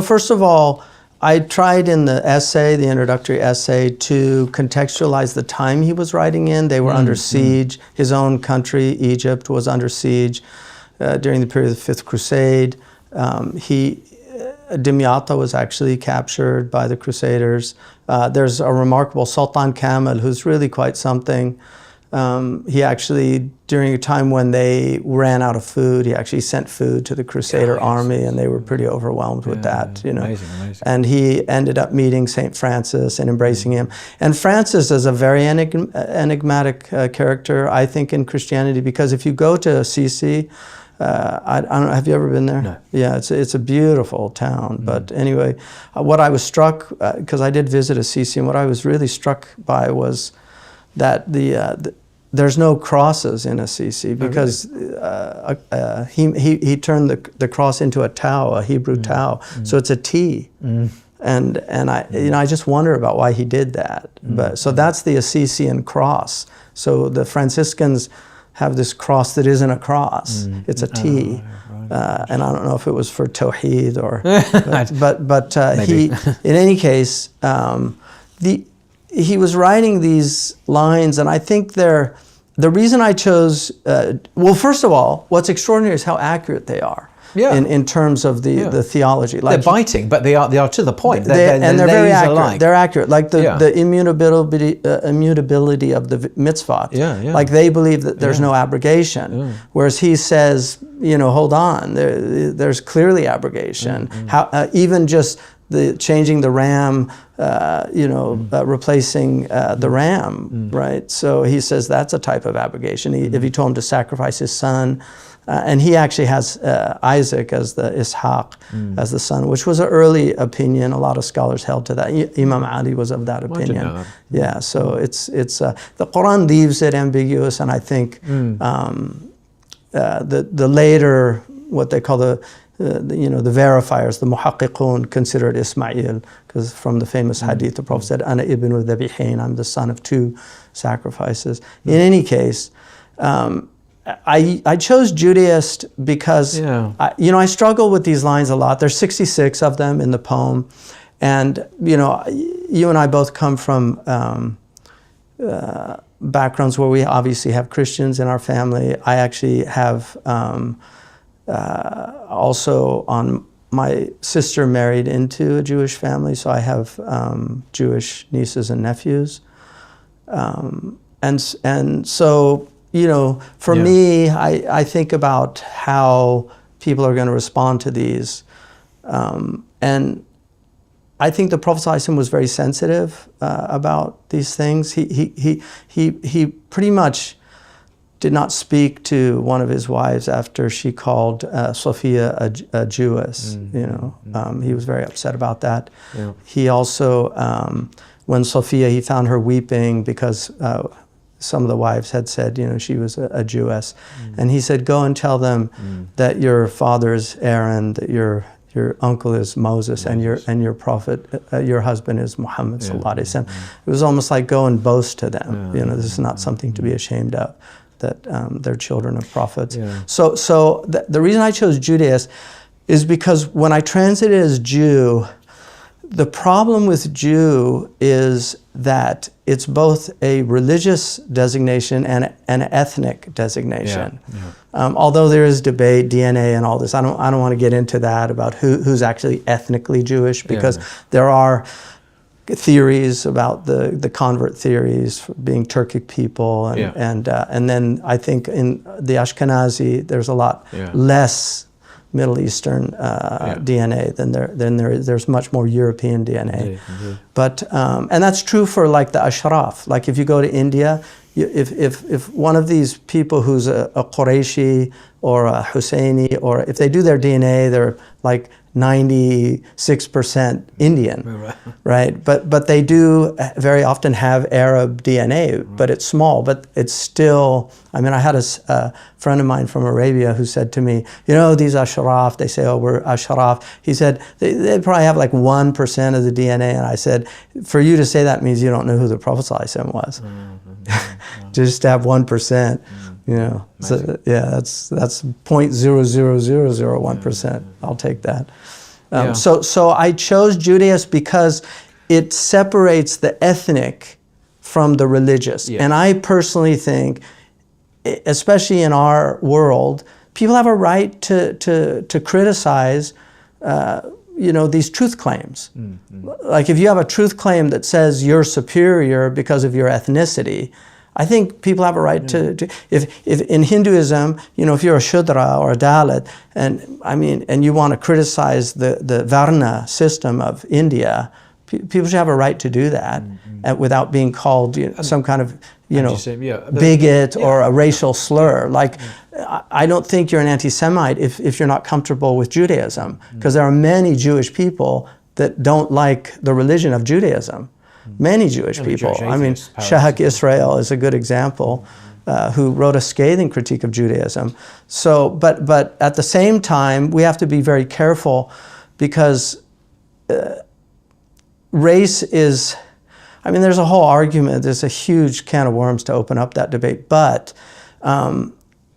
First of all, I tried in the essay, the introductory essay, to contextualize the time he was writing in. They were under siege. His own country, Egypt, was under siege during the period of the Fifth Crusade. Dimyata was actually captured by the Crusaders. There's a remarkable Sultan Kamel who's really quite something. He actually, during a time when they ran out of food, he actually sent food to the Crusader army, and they were pretty overwhelmed with that. Amazing. And he ended up meeting St. Francis and embracing him. And Francis is a very enigmatic character, I think, in Christianity, because if you go to Assisi, I don't know, have you ever been there? No. Yeah, it's a beautiful town. But anyway, what I was struck, because I did visit Assisi, and what I was really struck by was that there's no crosses in Assisi, because he turned the cross into a tau, a Hebrew tau, so it's a T. And I just wonder about why he did that. But so that's the Assisian cross. So the Franciscans have this cross that isn't a cross; it's a T. And I don't know if it was for Tawheed or, but he, in any case, he was writing these lines, and I think the reason I chose, well, first of all, what's extraordinary is how accurate they are in terms of the theology. Like, they're biting, but they are to the point. They're very accurate. They're accurate, like the immutability of the mitzvot. Like they believe that there's no abrogation, whereas he says, hold on, there's clearly abrogation. How even just changing the ram, replacing the ram, right? So he says that's a type of abrogation. If he told him to sacrifice his son, and he actually has Isaac as the Ishaq, as the son, which was an early opinion. A lot of scholars held to that. Imam Ali was of that opinion. Yeah, so it's the Quran leaves it ambiguous, and I think the later, what they call the verifiers, the muhaqqiqun, consider it Ismail, because from the famous hadith, the Prophet said, "Ana ibnu dhabihain," I'm the son of two sacrifices. In any case, I chose Judaist because I struggle with these lines a lot. There's 66 of them in the poem, and you and I both come from backgrounds where we obviously have Christians in our family. I actually have. Also, my sister married into a Jewish family, so I have Jewish nieces and nephews, and so for me, I think about how people are going to respond to these, and I think the Prophet ﷺ was very sensitive about these things. He pretty much did not speak to one of his wives after she called Sophia a Jewess. He was very upset about that. He also, when Sophia, he found her weeping because some of the wives had said, she was a Jewess, and he said, "Go and tell them that your father is Aaron, that your uncle is Moses, and your prophet, your husband is Muhammad sallallahu alaihi wasallam." It was almost like go and boast to them. This is not something to be ashamed of, that they're children of prophets. So the reason I chose Judaist is because when I translated as Jew, the problem with Jew is that it's both a religious designation and an ethnic designation. Although there is debate, DNA and all this, I don't want to get into that about who's actually ethnically Jewish, because there are theories about the convert theories, being Turkic people, and then I think in the Ashkenazi there's a lot less Middle Eastern DNA than there's much more European DNA. But and that's true for like the Ashraf. Like if you go to India, if one of these people who's a Qurayshi or a Husseini, or if they do their DNA, they're like 96% Indian, right? But they do very often have Arab DNA, but it's small, but it's still, I mean, I had a friend of mine from Arabia who said to me, these Ashraf, they say, oh, we're Ashraf. He said, they probably have like 1% of the DNA. And I said, for you to say that means you don't know who the Prophet ﷺ was. Just to have 1%. So yeah, that's 0.00001%. I'll take that. So I chose Judaism because it separates the ethnic from the religious. Yeah. And I personally think, especially in our world, people have a right to criticize these truth claims. Like if you have a truth claim that says you're superior because of your ethnicity, I think people have a right to if in Hinduism, if you're a Shudra or a Dalit, and you want to criticize the Varna system of India, people should have a right to do that without being called some kind of bigot or a racial slur. Like, I don't think you're an anti-Semite if you're not comfortable with Judaism, because there are many Jewish people that don't like the religion of Judaism. Many Jewish people. Shaykh Israel is a good example, who wrote a scathing critique of Judaism. So, but at the same time, we have to be very careful, because race is, there's a whole argument, there's a huge can of worms to open up that debate, but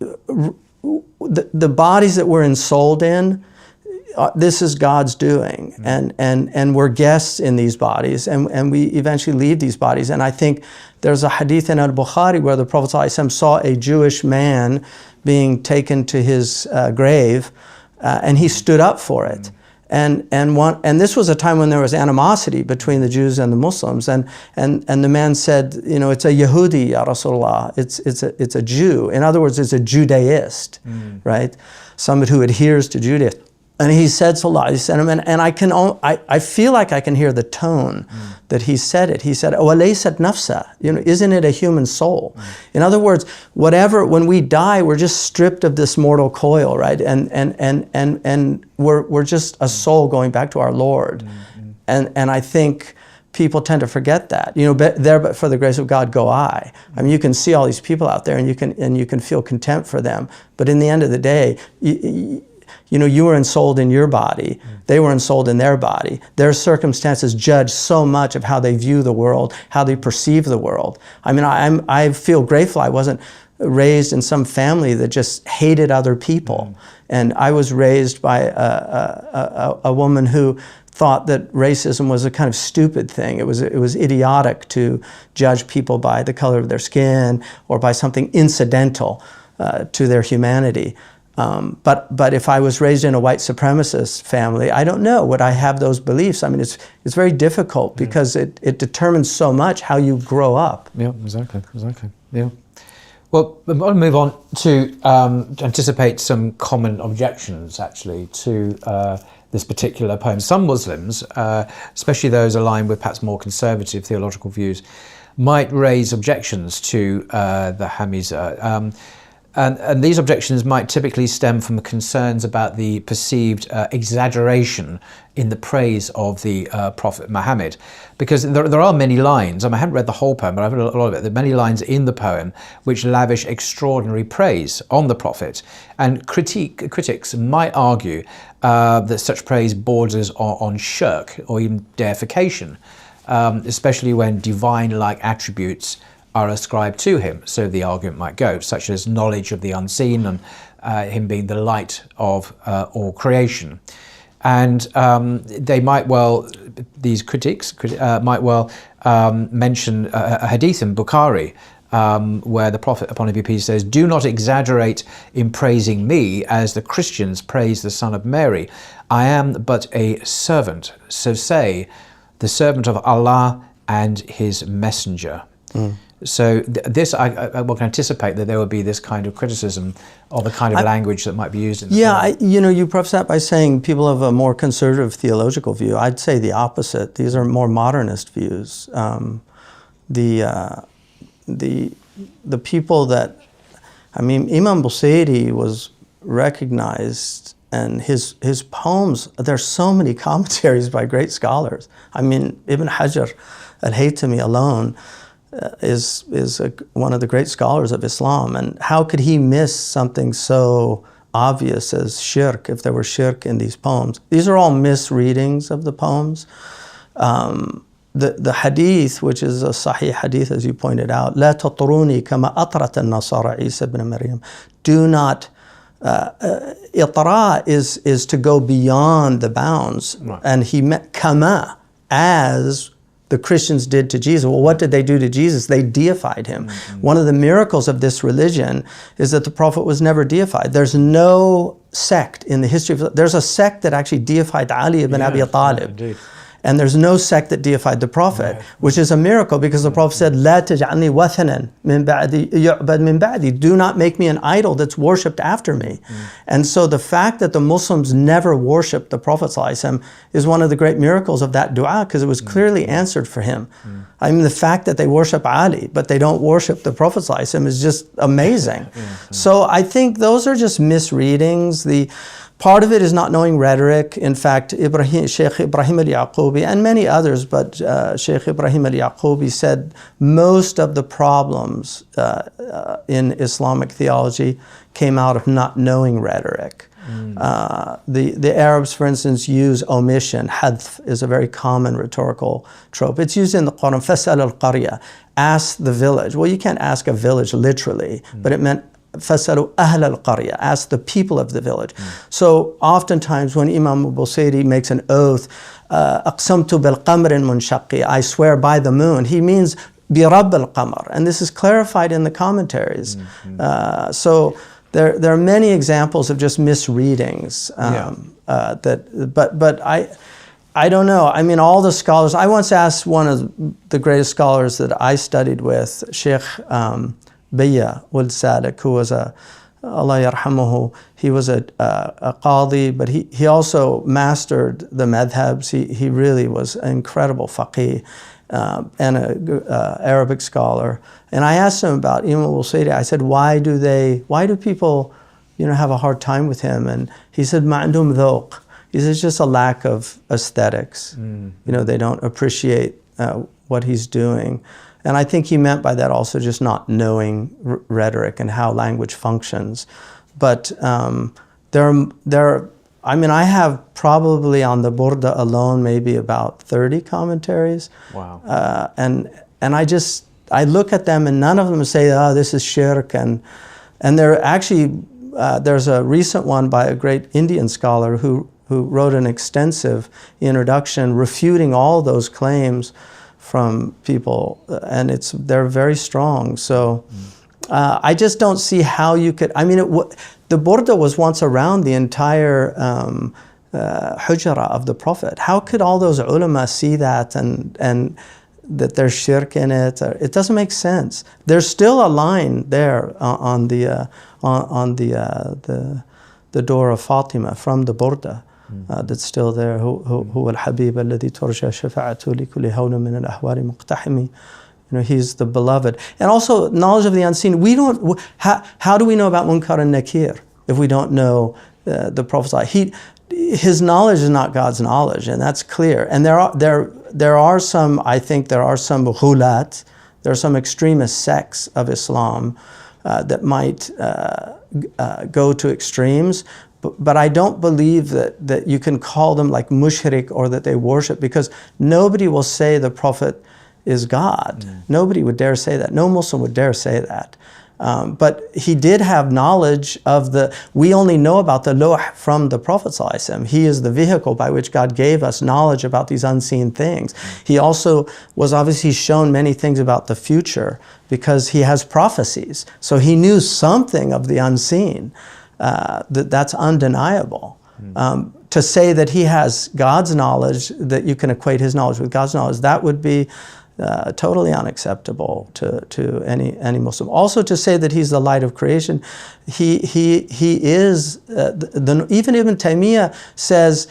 the bodies that we're ensouled in, this is God's doing, and we're guests in these bodies, and we eventually leave these bodies. And I think there's a hadith in al-Bukhari where the Prophet ﷺ saw a Jewish man being taken to his grave, and he stood up for it. And this was a time when there was animosity between the Jews and the Muslims, and the man said, it's a Yehudi, ya Rasulullah, it's a Jew. In other words, it's a Judaist, right? Somebody who adheres to Judaism. And he said, sallallahu alaihi wasallam, and I feel like I can hear the tone that he said it. He said, وَلَيْسَتْ نَفْسَ, isn't it a human soul? In other words, when we die, we're just stripped of this mortal coil, right? And we're just a soul going back to our Lord. And I think people tend to forget that. But for the grace of God go I. You can see all these people out there, and you can feel contempt for them. But in the end of the day, you were ensouled in your body. They were ensouled in their body. Their circumstances judge so much of how they view the world, how they perceive the world. I feel grateful I wasn't raised in some family that just hated other people. And I was raised by a woman who thought that racism was a kind of stupid thing. It was idiotic to judge people by the color of their skin or by something incidental to their humanity. But if I was raised in a white supremacist family, I don't know, would I have those beliefs? It's very difficult because it determines so much how you grow up. Yeah, exactly. Yeah. Well, I want to move on to anticipate some common objections, actually, to this particular poem. Some Muslims, especially those aligned with perhaps more conservative theological views, might raise objections to the Hamiza. And these objections might typically stem from concerns about the perceived exaggeration in the praise of the Prophet Muhammad. Because there are many lines, I haven't read the whole poem, but I've read a lot of it, there are many lines in the poem which lavish extraordinary praise on the Prophet. And critics might argue that such praise borders on shirk or even deification, especially when divine-like attributes are ascribed to him, so the argument might go, such as knowledge of the unseen and him being the light of all creation. And they might well, these critics might well mention a hadith in Bukhari where the Prophet, upon him be peace, says, "Do not exaggerate in praising me as the Christians praise the Son of Mary. I am but a servant, so say, the servant of Allah and his messenger." So this, I will anticipate that there will be this kind of criticism of the kind of language that might be used in the poem. You preface that by saying people have a more conservative theological view. I'd say the opposite. These are more modernist views. The people that, Imam Busayri was recognized, and his poems, there's so many commentaries by great scholars. Ibn Hajar al-Haytami alone is one of the great scholars of Islam, and how could he miss something so obvious as shirk, if there were shirk in these poems? These are all misreadings of the poems. The hadith, which is a sahih hadith, as you pointed out, لا تطروني كما أطرت النصارى عيسى بن مريم. Do not Itra is to go beyond the bounds. Right. And he meant kama, as the Christians did to Jesus. Well, what did they do to Jesus? They deified him. One of the miracles of this religion is that the Prophet was never deified. There's no sect in the history of, there's a sect that actually deified Ali ibn Abi Talib. Indeed. And there's no sect that deified the Prophet, which is a miracle, because the Prophet said, "La taj'alni wathanan min ba'di yu'bad min ba'di." Do not make me an idol that's worshipped after me. And so the fact that the Muslims never worshipped the Prophet ﷺ is one of the great miracles of that dua, because it was clearly answered for him. I mean, the fact that they worship Ali, but they don't worship the Prophet ﷺ is just amazing. So I think those are just misreadings. Part of it is not knowing rhetoric. In fact, Sheikh Ibrahim al-Yaqubi and many others, but Sheikh Ibrahim al-Yaqubi said most of the problems in Islamic theology came out of not knowing rhetoric. The Arabs, for instance, use omission. Hadf is a very common rhetorical trope. It's used in the Quran. Fas'al al-qarya, ask the village. Well, you can't ask a village literally, but it meant فَسَلُوا أَهْلَ الْقَرْيَةِ, ask the people of the village. So oftentimes when Imam al-Busayri makes an oath, أَقْسَمْتُ بِالْقَمْرٍ مُنْشَقِّ, I swear by the moon, he means بِرَبِّ الْقَمَرِ. And this is clarified in the commentaries. So there are many examples of just misreadings. But I don't know. I mean, all the scholars, I once asked one of the greatest scholars that I studied with, Sheikh Biya Wal Sadiq, who was Allah yarhamuhu, he was a qadi, but he also mastered the madhabs. He really was an incredible faqih and an Arabic scholar. And I asked him about Imam al-Busayri. I said, why do people, have a hard time with him? And he said, ma'andum dhawq. He says, it's just a lack of aesthetics. They don't appreciate what he's doing. And I think he meant by that also just not knowing rhetoric and how language functions. But I have probably on the Burda alone maybe about 30 commentaries. Wow. And I look at them and none of them say, oh, this is shirk. And they're actually, there's a recent one by a great Indian scholar who wrote an extensive introduction refuting all those claims from people, and they're very strong. So I just don't see how you could, the Burda was once around the entire hujra of the Prophet. How could all those ulama see that and that there's shirk in it? It doesn't make sense. There's still a line there on the door of Fatima from the Burda. That's still there. هو الحبيب الذي ترجى شفاعته لكل هول من الأحوال مقتحم. He's the beloved. And also knowledge of the unseen. How do we know about Munkar and Nakir if we don't know the Prophet? His knowledge is not God's knowledge, and that's clear. And there are some ghulat, there are some extremist sects of Islam that might go to extremes. But I don't believe that you can call them like mushrik or that they worship, because nobody will say the Prophet is God. Nobody would dare say that. No Muslim would dare say that. But he did have knowledge of we only know about the lawh from the Prophet ﷺ. He is the vehicle by which God gave us knowledge about these unseen things. He also was obviously shown many things about the future because he has prophecies. So he knew something of the unseen. That's undeniable. To say that he has God's knowledge, that you can equate his knowledge with God's knowledge, that would be totally unacceptable to any Muslim. Also, to say that he's the light of creation, he is. Even Ibn Taymiyyah says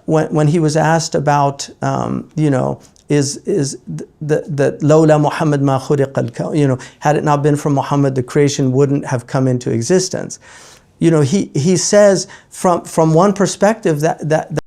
when he was asked about is that Lawla Muhammad ma khuliq al-kawn, had it not been for Muhammad, the creation wouldn't have come into existence. He says from one perspective that